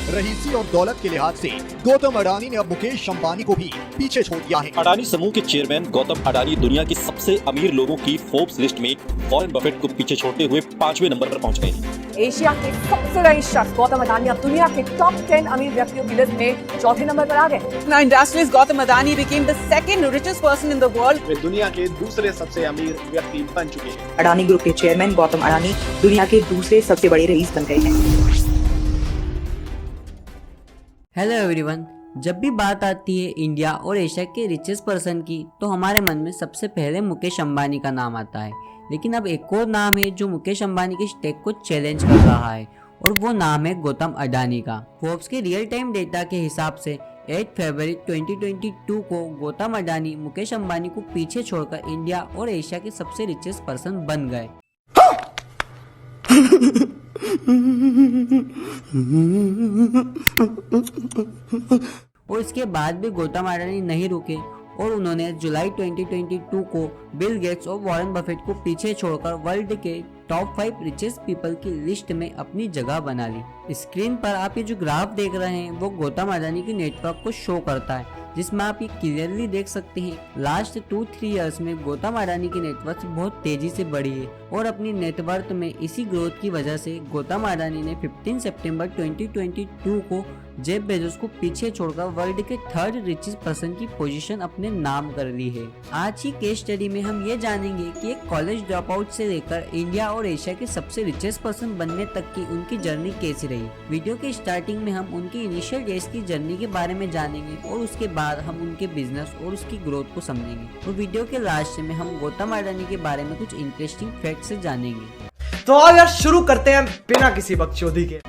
रईसी और दौलत के लिहाज से गौतम अडानी ने अब मुकेश अंबानी को भी पीछे छोड़ दिया है। अडानी समूह के चेयरमैन गौतम अडानी दुनिया के सबसे अमीर लोगों की फोर्ब्स लिस्ट में वॉरेन बफेट को पीछे छोड़ते हुए 5वें नंबर पर पहुंच गए। एशिया के सबसे रईस शख्स गौतम अडानी अब दुनिया के टॉप 10 अमीर व्यक्तियों की लिस्ट में चौथे नंबर पर आ गए। Now, industrialist Gautam Adani became the second richest person in the world. वे दुनिया के दूसरे सबसे अमीर व्यक्ति बन चुके हैं। अडानी ग्रुप के चेयरमैन गौतम अडानी दुनिया के दूसरे सबसे बड़े रईस बन गए हैं। हेलो एवरीवन, जब भी बात आती है इंडिया और एशिया के रिचेस्ट पर्सन की तो हमारे मन में सबसे पहले मुकेश अंबानी का नाम आता है। लेकिन अब एक और नाम है जो मुकेश अंबानी के स्टेक को चैलेंज कर रहा है और वो नाम है गौतम अडानी का। फोर्ब्स के रियल टाइम डेटा के हिसाब से 8 फरवरी 2022 को गौतम अडानी मुकेश अंबानी को पीछे छोड़कर इंडिया और एशिया के सबसे रिचेस्ट पर्सन बन गए। और इसके बाद भी गौतम अडानी नहीं रुके और उन्होंने जुलाई 2022 को बिल गेट्स और वॉरेन बफेट को पीछे छोड़कर वर्ल्ड के टॉप 5 रिचेस्ट पीपल की लिस्ट में अपनी जगह बना ली। स्क्रीन पर आप ये जो ग्राफ देख रहे हैं वो गौतम अडानी की नेटवर्क को शो करता है, जिसमें आप ये क्लियरली देख सकते हैं लास्ट 2-3 इयर्स में गौतम अडानी की नेटवर्क बहुत तेजी से बढ़ी है और अपनी नेटवर्थ में इसी ग्रोथ की वजह से गौतम अडानी ने 15 सितंबर 2022 को जेफ बेजोस को पीछे छोड़कर वर्ल्ड के 3rd रिचेस्ट पर्सन की पोजीशन अपने नाम कर ली है। आज की केस स्टडी में हम ये जानेंगे कि एक कॉलेज ड्रॉप आउट से लेकर इंडिया और एशिया के सबसे रिचेस्ट पर्सन बनने तक की उनकी जर्नी कैसी रही। वीडियो के स्टार्टिंग में हम उनकी इनिशियल डेज की जर्नी के बारे में जानेंगे और उसके बाद हम उनके बिजनेस और उसकी ग्रोथ को समझेंगे। तो वीडियो के लास्ट में हम गौतम अडानी के बारे में कुछ इंटरेस्टिंग फैक्ट से जानेंगे। तो आओ यार शुरू करते हैं बिना किसी बकचोदी के।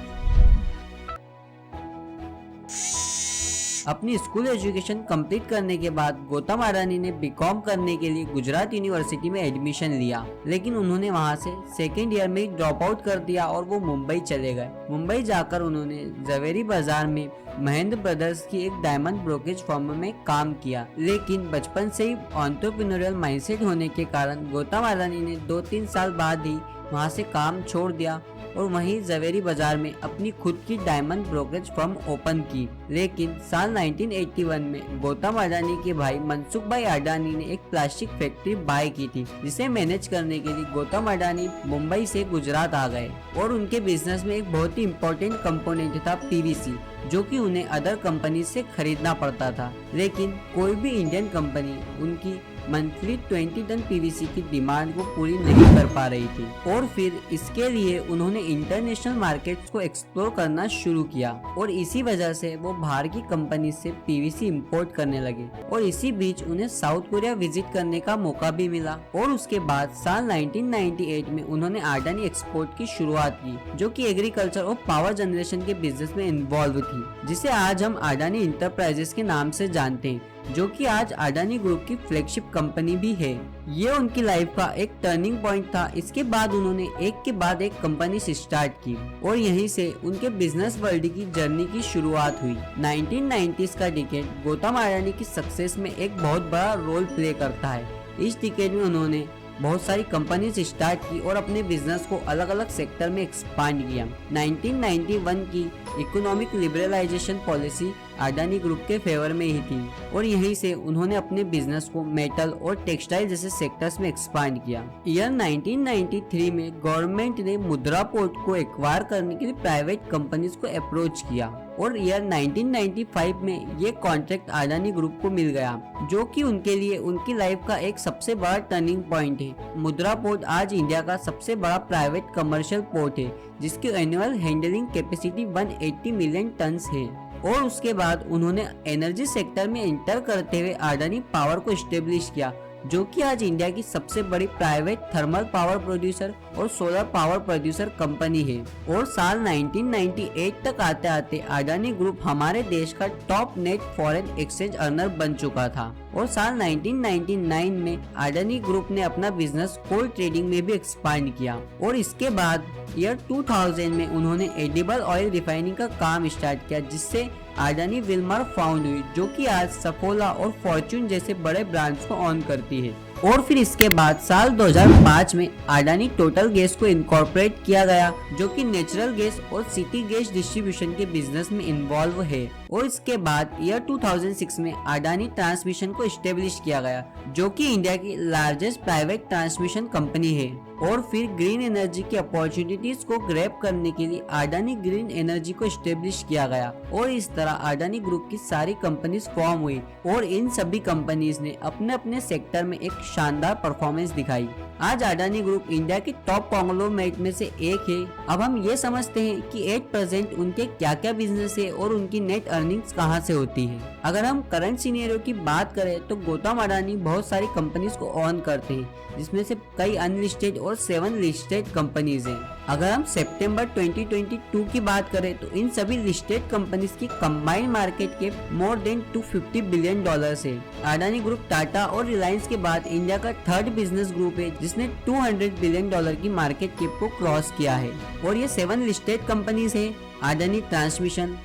अपनी स्कूल एजुकेशन कंप्लीट करने के बाद गौतम अडानी ने बीकॉम करने के लिए गुजरात यूनिवर्सिटी में एडमिशन लिया, लेकिन उन्होंने वहां से सेकेंड ईयर में ड्रॉप आउट कर दिया और वो मुंबई चले गए। मुंबई जाकर उन्होंने जवेरी बाजार में महेंद्र ब्रदर्स की एक डायमंड ब्रोकेज फर्म में काम किया, लेकिन बचपन से ही एंटरप्रेन्योरियल माइंडसेट होने के कारण गौतम अडानी ने 2-3 साल बाद ही वहां से काम छोड़ दिया और वहीं जवेरी बाजार में अपनी खुद की डायमंड ब्रोकरेज फर्म ओपन की। लेकिन साल 1981 में गौतम अडानी के भाई मनसुख भाई अडानी ने एक प्लास्टिक फैक्ट्री बाय की थी, जिसे मैनेज करने के लिए गौतम अडानी मुंबई से गुजरात आ गए और उनके बिजनेस में एक बहुत ही इम्पोर्टेंट कंपोनेंट था पीवीसी, जो कि उन्हें अदर कंपनी से खरीदना पड़ता था। लेकिन कोई भी इंडियन कंपनी उनकी मंथली 20 टन पीवीसी की डिमांड को पूरी नहीं कर पा रही थी और फिर इसके लिए उन्होंने इंटरनेशनल मार्केट्स को एक्सप्लोर करना शुरू किया और इसी वजह से वो बाहर की कंपनी से पीवीसी इंपोर्ट करने लगे और इसी बीच उन्हें साउथ कोरिया विजिट करने का मौका भी मिला और उसके बाद साल 1998 में उन्होंने अडानी एक्सपोर्ट की शुरुआत की, जो कि एग्रीकल्चर और पावर जनरेशन के बिजनेस में इन्वॉल्व थी, जिसे आज हम अडानी इंटरप्राइजेस के नाम से जानते हैं, जो कि आज अडानी ग्रुप की फ्लैगशिप कंपनी भी है। ये उनकी लाइफ का एक टर्निंग पॉइंट था। इसके बाद उन्होंने एक के बाद एक कंपनी स्टार्ट की और यहीं से उनके बिजनेस वर्ल्ड की जर्नी की शुरुआत हुई। 1990s का डिकेड गौतम अडानी की सक्सेस में एक बहुत बड़ा रोल प्ले करता है। इस डिकेड में उन्होंने बहुत सारी कंपनीज स्टार्ट की और अपने बिजनेस को अलग अलग सेक्टर में एक्सपांड किया। 1991 की economic liberalisation policy Adani group के फेवर में ही थी और यहीं से उन्होंने अपने बिजनेस को मेटल और टेक्सटाइल जैसे सेक्टर्स में एक्सपांड किया। ईयर 1993 में गवर्नमेंट ने मुद्रा पोर्ट को एक्वायर करने के लिए प्राइवेट कंपनीज को अप्रोच किया और ईयर 1995 में ये कॉन्ट्रैक्ट अडानी ग्रुप को मिल गया, जो कि उनके लिए उनकी लाइफ का एक सबसे बड़ा टर्निंग पॉइंट है। मुद्रा पोर्ट आज इंडिया का सबसे बड़ा प्राइवेट कमर्शियल पोर्ट है, जिसकी annual handling capacity 180 million turns है। और उसके बाद उन्होंने एनर्जी सेक्टर में एंटर करते हुए अडानी पावर को एस्टेब्लिश किया, जो कि आज इंडिया की सबसे बड़ी प्राइवेट थर्मल पावर प्रोड्यूसर और सोलर पावर प्रोड्यूसर कंपनी है। और साल 1998 तक आते आते अडानी ग्रुप हमारे देश का top net foreign exchange earner बन चुका था और साल 1999 में अडानी ग्रुप ने अपना बिजनेस कोल ट्रेडिंग में भी एक्सपांड किया और इसके बाद ईयर 2000 में उन्होंने एडिबल ऑयल रिफाइनिंग का काम स्टार्ट किया, जिससे अडानी विल्मर फाउंड हुई, जो कि आज सफोला और फॉर्च्यून जैसे बड़े ब्रांड्स को ऑन करती है। और फिर इसके बाद साल 2005 में अडानी टोटल गैस को इनकॉर्पोरेट किया गया, जो कि नेचुरल गैस और सिटी गैस डिस्ट्रीब्यूशन के बिजनेस में इन्वॉल्व है। और इसके बाद ईयर 2006 में अडानी ट्रांसमिशन को एस्टेब्लिश किया गया, जो कि इंडिया की लार्जेस्ट प्राइवेट ट्रांसमिशन कंपनी है। और फिर ग्रीन एनर्जी की अपॉर्चुनिटीज को ग्रैब करने के लिए अडानी ग्रीन एनर्जी को एस्टेब्लिश किया गया और इस तरह अडानी ग्रुप की सारी कंपनीज फॉर्म हुई और इन सभी कंपनीज ने अपने अपने सेक्टर में एक शानदार परफॉर्मेंस दिखाई। आज अडानी ग्रुप इंडिया के टॉप कॉन्ग्लोमरेट में से एक है। अब हम ये समझते हैं कि एट प्रेजेंट उनके क्या क्या बिजनेस है और उनकी नेट अर्निंग्स कहाँ से होती है। अगर हम करंट सिनेरियो की बात करें तो गौतम अडानी बहुत सारी कंपनीज को ऑन करते हैं, जिसमें से कई अनलिस्टेड और 7 लिस्टेड कंपनीज हैं। अगर हम सितंबर 2022 की बात करें तो इन सभी लिस्टेड कंपनीज की combined market cap more than $250 billion है। अडानी ग्रुप टाटा और रिलायंस के बाद इंडिया का थर्ड बिजनेस ग्रुप है जिसने $200 बिलियन की मार्केट कैप को क्रॉस किया है। और ये 7 लिस्टेड कंपनीज है: Adani transmission,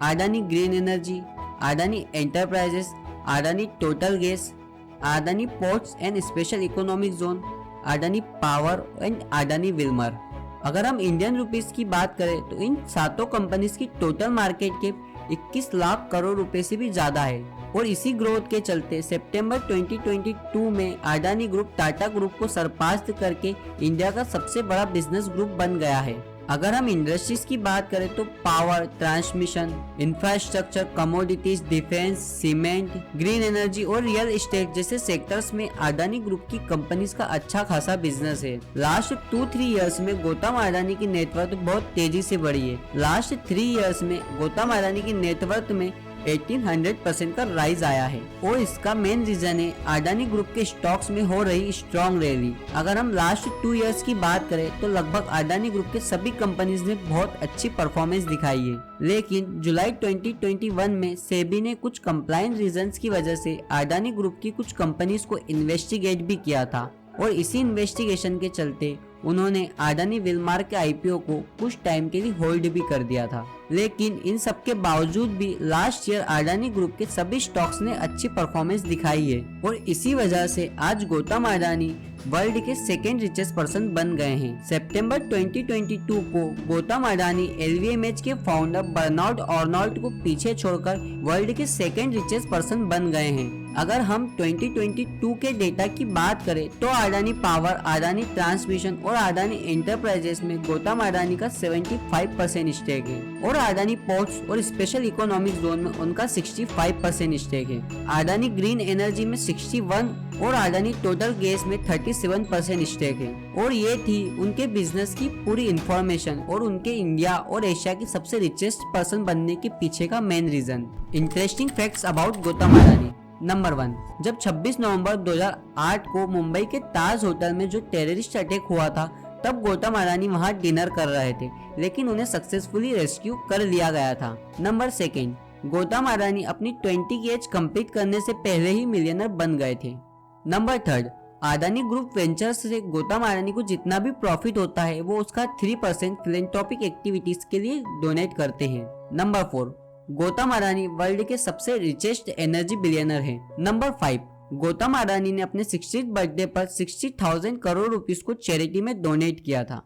Adani green energy, Adani enterprises, Adani total gas, Adani ports and special economic zone, Adani power and Adani Wilmer. अगर हम इंडियन रुपीस की बात करें तो इन सातों कंपनीज की total market cap 21 lakh crore रुपए से भी ज्यादा है। और इसी ग्रोथ के चलते सितंबर 2022 में अडानी ग्रुप टाटा ग्रुप को सरपास करके इंडिया का सबसे बड़ा बिजनेस ग्रुप बन गया है। अगर हम इंडस्ट्रीज की बात करें तो power, transmission, infrastructure, commodities, defence, cement, green energy और रियल एस्टेट जैसे सेक्टर्स में अडानी ग्रुप की कंपनीज का अच्छा खासा बिजनेस है। लास्ट 2-3 इयर्स में गौतम अडानी की नेटवर्थ बहुत तेजी से बढ़ी है। लास्ट 3 इयर्स में गौतम अडानी की नेटवर्थ में 1800% का राइज आया है और इसका मेन रीजन है अडानी ग्रुप के स्टॉक्स में हो रही स्ट्रॉन्ग रैली। अगर हम लास्ट 2 इयर्स की बात करें तो लगभग अडानी ग्रुप के सभी कंपनीज ने बहुत अच्छी परफॉर्मेंस दिखाई है, लेकिन जुलाई 2021 में सेबी ने कुछ कंप्लायंस रीजंस की वजह से अडानी ग्रुप की कुछ कंपनीज को इन्वेस्टिगेट भी किया था और इसी इन्वेस्टिगेशन के चलते उन्होंने अडानी विल्मर के आईपीओ को कुछ टाइम के लिए होल्ड भी कर दिया था। लेकिन इन सब के बावजूद भी लास्ट ईयर अडानी ग्रुप के सभी स्टॉक्स ने अच्छी परफॉर्मेंस दिखाई है और इसी वजह से आज गौतम अडानी वर्ल्ड के सेकेंड रिचेस्ट पर्सन बन गए हैं। सितंबर 2022 को गौतम अडानी LVMH के फाउंडर बर्नार्ड आर्नोल्ट को पीछे छोड़कर वर्ल्ड के सेकेंड रिचेस्ट पर्सन बन गए हैं। अगर हम 2022 के डेटा की बात करें तो अडानी पावर, अडानी ट्रांसमिशन और अडानी एंटरप्राइजेस में गौतम अडानी का 75% स्टेक है और अडानी पोर्ट्स और स्पेशल इकोनॉमिक जोन में उनका 65% स्टेक है। अडानी ग्रीन एनर्जी में 61 और अडानी टोटल गैस में 37% स्टेक है। और ये थी उनके बिजनेस की पूरी इंफॉर्मेशन और उनके इंडिया और एशिया की सबसे रिचेस्ट पर्सन बनने के पीछे का main reason. Interesting facts about Gautam Adani. Number 1, जब 26 नवंबर 2008 को मुंबई के ताज होटल में जो टेररिस्ट अटैक हुआ था तब गौतम अडानी वहां डिनर कर रहे थे, लेकिन उन्हें सक्सेसफुली रेस्क्यू कर लिया गया था। नंबर 2, गौतम अडानी अपनी 20 की एज कंप्लीट करने से पहले ही मिलियनर बन गए थे। नंबर 3, अडानी ग्रुप वेंचर्स से गौतम अडानी को जितना भी प्रॉफिट होता है वो उसका 3% फिलैंथ्रोपिक एक्टिविटीज के लिए डोनेट करते हैं। नंबर 4, गौतम अडानी वर्ल्ड के सबसे रिचेस्ट एनर्जी बिलियनर हैं। नंबर 5, गौतम अडानी ने अपने 60th बर्थडे पर 60,000 करोड़ रुपीस को चैरिटी में डोनेट किया था।